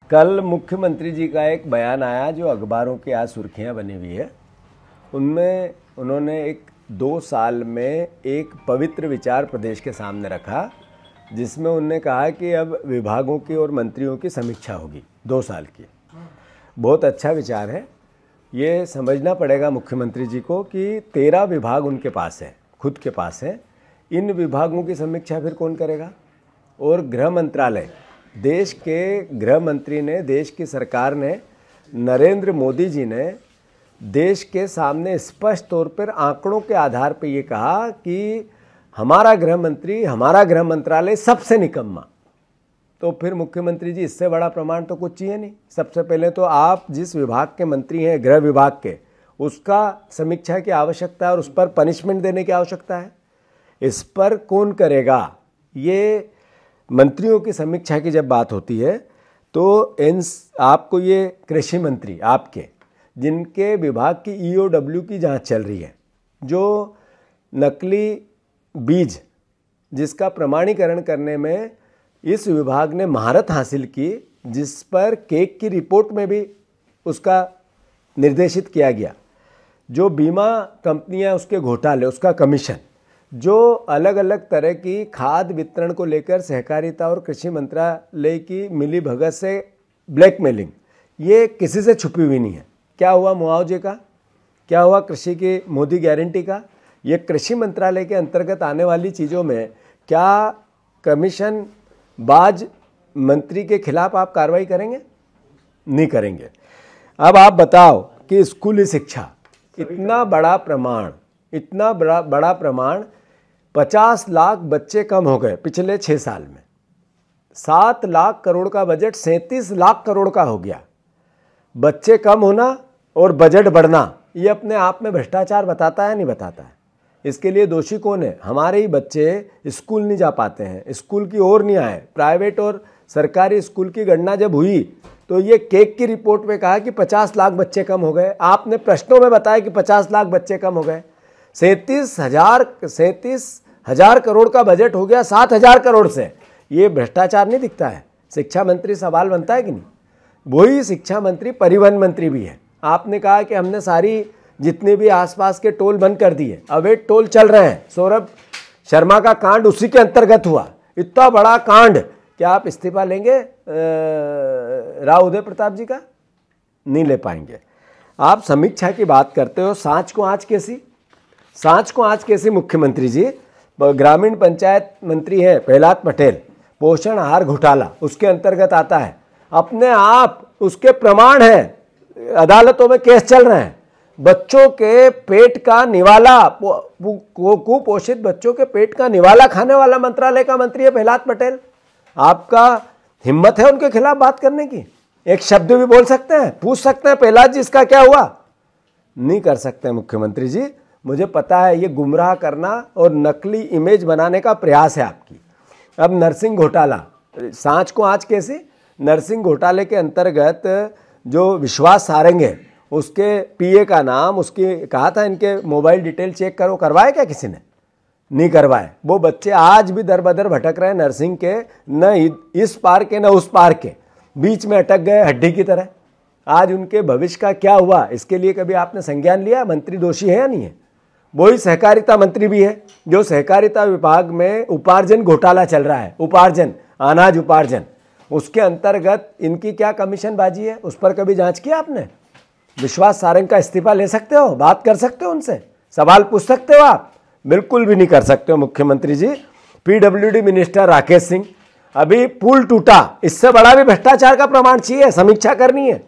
कल मुख्यमंत्री जी का एक बयान आया जो अखबारों की आज सुर्खियां बनी हुई है। उनमें उन्होंने एक 2 साल में एक पवित्र विचार प्रदेश के सामने रखा, जिसमें उन्होंने कहा कि अब विभागों की और मंत्रियों की समीक्षा होगी 2 साल की। बहुत अच्छा विचार है। ये समझना पड़ेगा मुख्यमंत्री जी को कि 13 विभाग उनके पास है, खुद के पास है। इन विभागों की समीक्षा फिर कौन करेगा? और गृह मंत्रालय, देश के गृह मंत्री ने, देश की सरकार ने, नरेंद्र मोदी जी ने देश के सामने स्पष्ट तौर पर आंकड़ों के आधार पर ये कहा कि हमारा गृह मंत्री, हमारा गृह मंत्रालय सबसे निकम्मा। तो फिर मुख्यमंत्री जी, इससे बड़ा प्रमाण तो कुछ चाहिए नहीं। सबसे पहले तो आप जिस विभाग के मंत्री हैं, गृह विभाग के, उसका समीक्षा की आवश्यकता है और उस पर पनिशमेंट देने की आवश्यकता है। इस पर कौन करेगा? ये मंत्रियों की समीक्षा की जब बात होती है तो आपको ये कृषि मंत्री आपके, जिनके विभाग की ईओडब्ल्यू की जांच चल रही है, जो नकली बीज जिसका प्रमाणीकरण करने में इस विभाग ने महारत हासिल की, जिस पर केक की रिपोर्ट में भी उसका निर्देशित किया गया, जो बीमा कंपनियां उसके घोटाले, उसका कमीशन, जो अलग अलग तरह की खाद वितरण को लेकर सहकारिता और कृषि मंत्रालय की मिली भगत से ब्लैकमेलिंग, ये किसी से छुपी हुई नहीं है। क्या हुआ मुआवजे का? क्या हुआ कृषि की मोदी गारंटी का? ये कृषि मंत्रालय के अंतर्गत आने वाली चीज़ों में क्या कमीशन बाज मंत्री के खिलाफ आप कार्रवाई करेंगे? नहीं करेंगे। अब आप बताओ कि स्कूली शिक्षा, इतना बड़ा प्रमाण, इतना बड़ा प्रमाण, 50 लाख बच्चे कम हो गए पिछले 6 साल में। 7 लाख करोड़ का बजट 37 लाख करोड़ का हो गया। बच्चे कम होना और बजट बढ़ना, ये अपने आप में भ्रष्टाचार बताता है, नहीं बताता है? इसके लिए दोषी कौन है? हमारे ही बच्चे स्कूल नहीं जा पाते हैं, स्कूल की ओर नहीं आए। प्राइवेट और सरकारी स्कूल की गणना जब हुई तो ये केक की रिपोर्ट में कहा कि 50 लाख बच्चे कम हो गए। आपने प्रश्नों में बताया कि 50 लाख बच्चे कम हो गए। 37,000 करोड़ का बजट हो गया 7,000 करोड़ से। ये भ्रष्टाचार नहीं दिखता है? शिक्षा मंत्री सवाल बनता है कि नहीं? वही शिक्षा मंत्री परिवहन मंत्री भी है। आपने कहा कि हमने सारी जितने भी आसपास के टोल बंद कर दिए, अवैध टोल चल रहे हैं। सौरभ शर्मा का कांड उसी के अंतर्गत हुआ। इतना बड़ा कांड, क्या आप इस्तीफा लेंगे राव उदय प्रताप जी का? नहीं ले पाएंगे। आप समीक्षा की बात करते हो, सांच को आंच कैसी? सांच को आंच कैसी मुख्यमंत्री जी? ग्रामीण पंचायत मंत्री हैं प्रहलाद पटेल, पोषण आहार घोटाला उसके अंतर्गत आता है। अपने आप उसके प्रमाण हैं, अदालतों में केस चल रहे हैं। बच्चों के पेट का निवाला, कुपोषित बच्चों के पेट का निवाला खाने वाला मंत्रालय का मंत्री है प्रहलाद पटेल। आपका हिम्मत है उनके खिलाफ बात करने की? एक शब्द भी बोल सकते हैं? पूछ सकते हैं प्रहलाद जी इसका क्या हुआ? नहीं कर सकते मुख्यमंत्री जी। मुझे पता है ये गुमराह करना और नकली इमेज बनाने का प्रयास है आपकी। अब नर्सिंग घोटाला, सांच को आंच कैसी? नर्सिंग घोटाले के अंतर्गत जो विश्वास सारंग है, उसके पीए का नाम, उसकी कहा था इनके मोबाइल डिटेल चेक करो, करवाए क्या किसी ने? नहीं करवाए। वो बच्चे आज भी दर बदर भटक रहे हैं नर्सिंग के, न इस पार के न उस पार के, बीच में अटक गए हड्डी की तरह। आज उनके भविष्य का क्या हुआ, इसके लिए कभी आपने संज्ञान लिया? मंत्री दोषी है या नहीं है? वही सहकारिता मंत्री भी है, जो सहकारिता विभाग में उपार्जन घोटाला चल रहा है, उपार्जन, अनाज उपार्जन, उसके अंतर्गत इनकी क्या कमीशन बाजी है, उस पर कभी जांच किया आपने? विश्वास सारंग का इस्तीफा ले सकते हो, बात कर सकते हो उनसे, सवाल पूछ सकते हो आप? बिल्कुल भी नहीं कर सकते हो मुख्यमंत्री जी। पीडब्ल्यूडी मिनिस्टर राकेश सिंह, अभी पुल टूटा, इससे बड़ा भी भ्रष्टाचार का प्रमाण चाहिए, समीक्षा करनी है।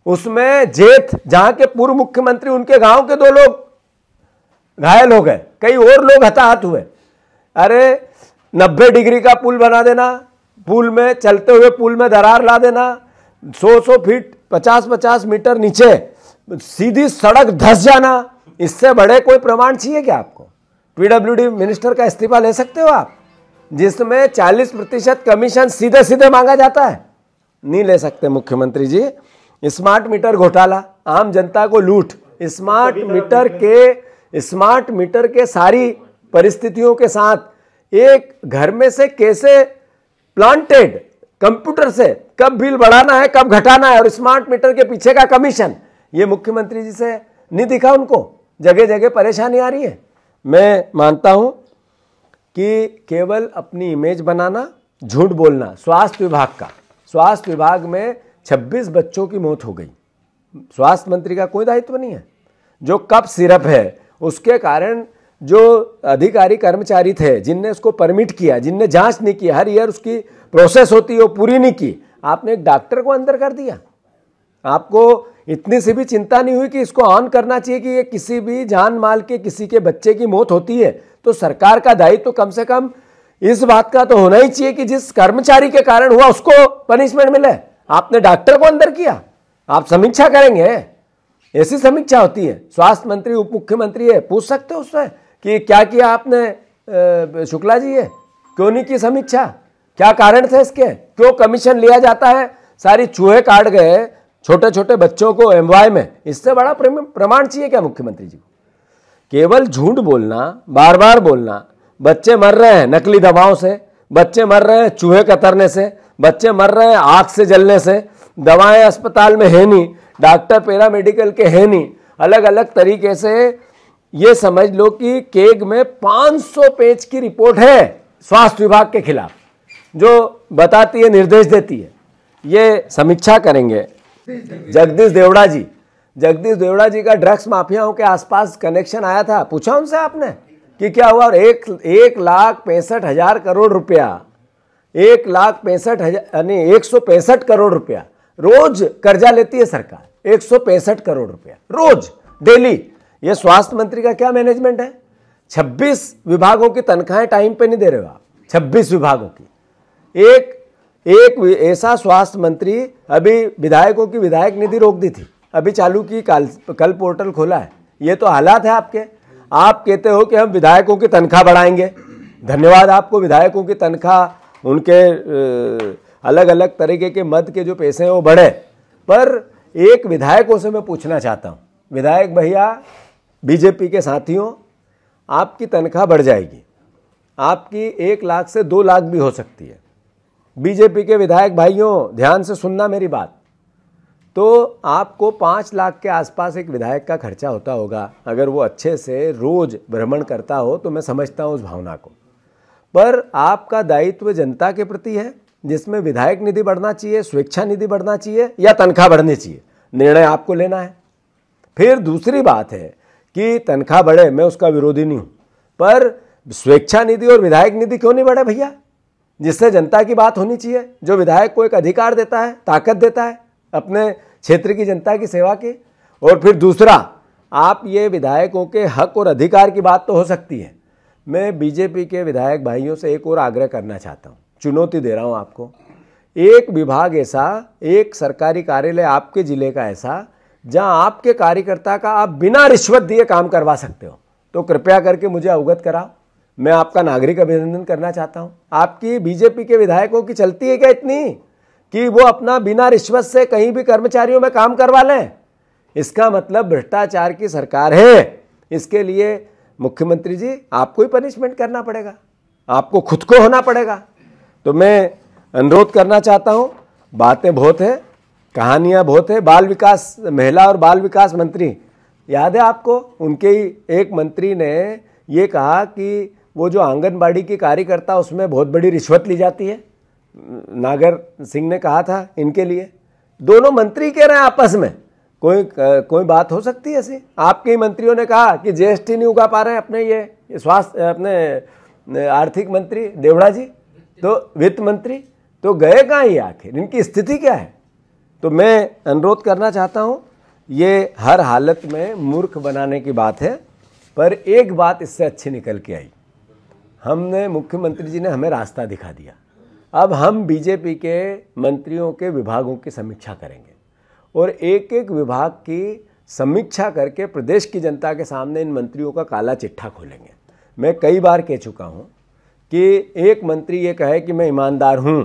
उसमें जेठ, जहां के पूर्व मुख्यमंत्री, उनके गांव के 2 लोग घायल हो गए, कई और लोग हताहत हुए। अरे 90 डिग्री का पुल बना देना, पुल में चलते हुए पुल में दरार ला देना, 100 फीट 50 मीटर नीचे सीधी सड़क धंस जाना, इससे बड़े कोई प्रमाण चाहिए क्या आपको? पीडब्ल्यूडी मिनिस्टर का इस्तीफा ले सकते हो आप, जिसमें 40% कमीशन सीधे सीधे मांगा जाता है? नहीं ले सकते मुख्यमंत्री जी। स्मार्ट मीटर घोटाला, आम जनता को लूट, स्मार्ट मीटर के सारी परिस्थितियों के साथ एक घर में से कैसे प्लांटेड कंप्यूटर से कब बिल बढ़ाना है, कब घटाना है, और स्मार्ट मीटर के पीछे का कमीशन, ये मुख्यमंत्री जी से नहीं दिखा उनको। जगह जगह परेशानी आ रही है। मैं मानता हूं कि केवल अपनी इमेज बनाना, झूठ बोलना। स्वास्थ्य विभाग में 26 बच्चों की मौत हो गई। स्वास्थ्य मंत्री का कोई दायित्व नहीं है। जो कप सिरप है उसके कारण जो अधिकारी कर्मचारी थे जिनने उसको परमिट किया, जिनने जांच नहीं की, हर ईयर उसकी प्रोसेस होती है वो पूरी नहीं की, आपने एक डॉक्टर को अंदर कर दिया। आपको इतनी सी भी चिंता नहीं हुई कि इसको ऑन करना चाहिए कि ये किसी भी जान माल के किसी के बच्चे की मौत होती है तो सरकार का दायित्व तो कम से कम इस बात का तो होना ही चाहिए कि जिस कर्मचारी के कारण हुआ उसको पनिशमेंट मिले। आपने डॉक्टर को अंदर किया। आप समीक्षा करेंगे, ऐसी समीक्षा होती है। स्वास्थ्य मंत्री, उप मुख्यमंत्री है, पूछ सकते हो उससे कि क्या किया आपने शुक्ला जी, ये क्यों नहीं की समीक्षा, क्या कारण थे इसके, क्यों कमीशन लिया जाता है, सारी चूहे काट गए छोटे छोटे बच्चों को एमवाई में। इससे बड़ा प्रमाण चाहिए क्या मुख्यमंत्री जी को? केवल झूठ बोलना, बार बार बोलना। बच्चे मर रहे हैं नकली दवाओं से, बच्चे मर रहे हैं चूहे कतरने से, बच्चे मर रहे हैं आग से जलने से, दवाएं अस्पताल में है नहीं, डॉक्टर पैरामेडिकल के है नहीं, अलग अलग तरीके से। ये समझ लो कि केग में 500 पेज की रिपोर्ट है स्वास्थ्य विभाग के खिलाफ जो बताती है, निर्देश देती है। ये समीक्षा करेंगे। जगदीश देवड़ा जी का ड्रग्स माफियाओं के आसपास कनेक्शन आया था, पूछा उनसे आपने कि क्या हुआ? और 1,65,000 करोड़ रुपया, 1,65,000 करोड़ रुपया रोज कर्जा लेती है सरकार। 165 करोड़ रुपया रोज, डेली। ये स्वास्थ्य मंत्री का क्या मैनेजमेंट है? 26 विभागों की तनख्वाहें टाइम पे नहीं दे रहे हो आप। 26 विभागों की एक ऐसा स्वास्थ्य मंत्री। अभी विधायकों की विधायक निधि रोक दी थी, अभी चालू की, कल पोर्टल खोला है। ये तो हालात है आपके। आप कहते हो कि हम विधायकों की तनख्वाह बढ़ाएंगे, धन्यवाद आपको। विधायकों की तनख्वाह, उनके अलग अलग तरीके के मद के जो पैसे हैं वो बढ़े। पर एक विधायकों से मैं पूछना चाहता हूँ, विधायक भैया, बीजेपी के साथियों, आपकी तनख्वाह बढ़ जाएगी, आपकी 1 लाख से 2 लाख भी हो सकती है। बीजेपी के विधायक भाइयों, ध्यान से सुनना मेरी बात। तो आपको 5 लाख के आसपास एक विधायक का खर्चा होता होगा। अगर वो अच्छे से रोज भ्रमण करता हो तो मैं समझता हूँ उस भावना को। पर आपका दायित्व जनता के प्रति है, जिसमें विधायक निधि बढ़ना चाहिए, स्वेच्छा निधि बढ़ना चाहिए या तनख्वाह बढ़नी चाहिए, निर्णय आपको लेना है। फिर दूसरी बात है कि तनख्वाह बढ़े, मैं उसका विरोधी नहीं हूँ, पर स्वेच्छा निधि और विधायक निधि क्यों नहीं बढ़े भैया? जिससे जनता की बात होनी चाहिए, जो विधायक को एक अधिकार देता है, ताकत देता है अपने क्षेत्र की जनता की सेवा की। और फिर दूसरा, आप ये विधायकों के हक और अधिकार की बात तो हो सकती है। मैं बीजेपी के विधायक भाइयों से एक और आग्रह करना चाहता हूँ, चुनौती दे रहा हूँ आपको। एक विभाग ऐसा, एक सरकारी कार्यालय आपके जिले का ऐसा, जहाँ आपके कार्यकर्ता का आप बिना रिश्वत दिए काम करवा सकते हो, तो कृपया करके मुझे अवगत कराओ। मैं आपका नागरिक अभिनंदन करना चाहता हूँ। आपकी बीजेपी के विधायकों की चलती है क्या इतनी कि वो अपना बिना रिश्वत से कहीं भी कर्मचारियों में काम करवा लें? इसका मतलब भ्रष्टाचार की सरकार है। इसके लिए मुख्यमंत्री जी आपको ही पनिशमेंट करना पड़ेगा, आपको खुद को होना पड़ेगा। तो मैं अनुरोध करना चाहता हूँ, बातें बहुत है, कहानियाँ बहुत है। बाल विकास, महिला और बाल विकास मंत्री, याद है आपको? उनके ही एक मंत्री ने ये कहा कि वो जो आंगनबाड़ी की कार्यकर्ता, उसमें बहुत बड़ी रिश्वत ली जाती है। नागर सिंह ने कहा था इनके लिए। दोनों मंत्री कह रहे हैं आपस में, कोई बात हो सकती है ऐसी? आपके ही मंत्रियों ने कहा कि जीएसटी नहीं उगा पा रहे हैं अपने ये स्वास्थ्य, अपने आर्थिक मंत्री देवड़ा जी, तो वित्त मंत्री, तो गए कहाँ ये आखिर? इनकी स्थिति क्या है? तो मैं अनुरोध करना चाहता हूँ, ये हर हालत में मूर्ख बनाने की बात है, पर एक बात इससे अच्छी निकल के आई। हमने, मुख्यमंत्री जी ने हमें रास्ता दिखा दिया। अब हम बीजेपी के मंत्रियों के विभागों की समीक्षा करेंगे और एक एक विभाग की समीक्षा करके प्रदेश की जनता के सामने इन मंत्रियों का काला चिट्ठा खोलेंगे। मैं कई बार कह चुका हूँ कि एक मंत्री ये कहे कि मैं ईमानदार हूँ,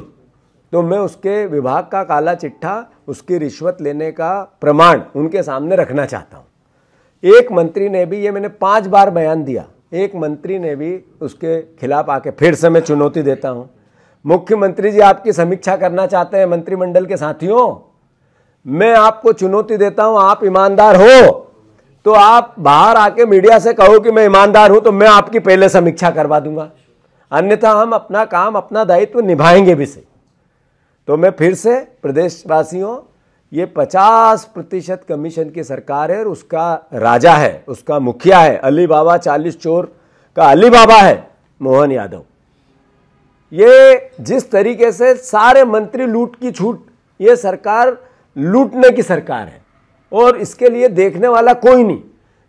तो मैं उसके विभाग का काला चिट्ठा, उसकी रिश्वत लेने का प्रमाण उनके सामने रखना चाहता हूँ। एक मंत्री ने भी, ये मैंने 5 बार बयान दिया, एक मंत्री ने भी उसके खिलाफ आके, फिर से मैं चुनौती देता हूँ, मुख्यमंत्री जी आपकी समीक्षा करना चाहते हैं मंत्रिमंडल के साथियों, मैं आपको चुनौती देता हूं, आप ईमानदार हो तो आप बाहर आके मीडिया से कहो कि मैं ईमानदार हूं, तो मैं आपकी पहले समीक्षा करवा दूंगा, अन्यथा हम अपना काम अपना दायित्व निभाएंगे भी सही। तो मैं फिर से प्रदेशवासियों, ये 50% कमीशन की सरकार है और उसका राजा है, उसका मुखिया है, अली बाबा 40 चोर का अली बाबा है मोहन यादव। ये जिस तरीके से सारे मंत्री लूट की छूट, ये सरकार लूटने की सरकार है और इसके लिए देखने वाला कोई नहीं।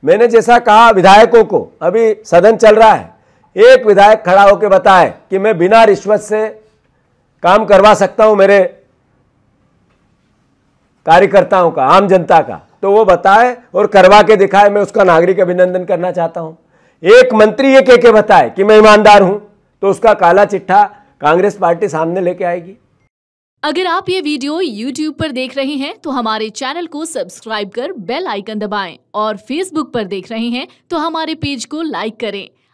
मैंने जैसा कहा विधायकों को, अभी सदन चल रहा है, एक विधायक खड़ा होकर बताए कि मैं बिना रिश्वत से काम करवा सकता हूं मेरे कार्यकर्ताओं का, आम जनता का, तो वो बताए और करवा के दिखाए, मैं उसका नागरिक अभिनंदन करना चाहता हूं। एक मंत्री ये कह के बताए कि मैं ईमानदार हूं, तो उसका काला चिट्ठा कांग्रेस पार्टी सामने लेके आएगी। अगर आप ये वीडियो YouTube पर देख रहे हैं तो हमारे चैनल को सब्सक्राइब कर बेल आइकन दबाएं और Facebook पर देख रहे हैं तो हमारे पेज को लाइक करें।